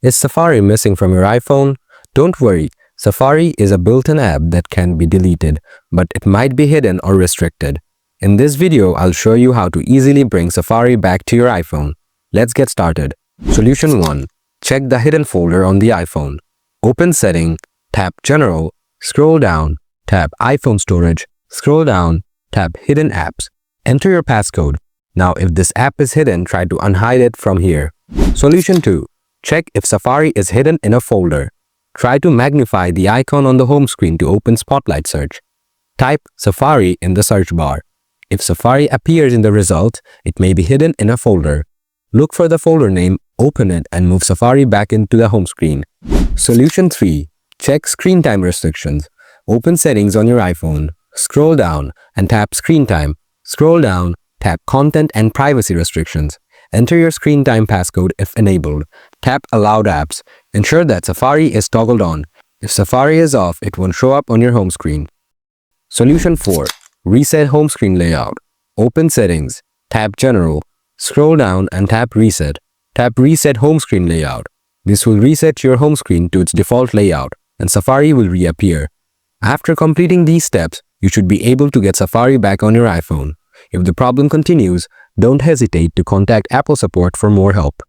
Is Safari missing from your iPhone? Don't worry, Safari is a built-in app that can be deleted, but it might be hidden or restricted. In this video, I'll show you how to easily bring Safari back to your iPhone. Let's get started. Solution 1. Check the hidden folder on the iPhone. Open Setting, tap General, scroll down, tap iPhone Storage, scroll down, tap Hidden Apps. Enter your passcode. Now if this app is hidden, try to unhide it from here. Solution 2. Check if Safari is hidden in a folder. Try to magnify the icon on the home screen to open Spotlight Search. Type Safari in the search bar. If Safari appears in the result, it may be hidden in a folder. Look for the folder name, open it, and move Safari back into the home screen. Solution 3. Check Screen Time Restrictions. Open Settings on your iPhone. Scroll down and tap Screen Time. Scroll down, tap Content and Privacy Restrictions. Enter your screen time passcode if enabled. Tap Allowed Apps. Ensure that Safari is toggled on. If Safari is off, it won't show up on your home screen. Solution 4. Reset home screen layout. Open Settings. Tap General. Scroll down and tap Reset. Tap Reset home screen layout. This will reset your home screen to its default layout, and Safari will reappear. After completing these steps, you should be able to get Safari back on your iPhone. If the problem continues, don't hesitate to contact Apple support for more help.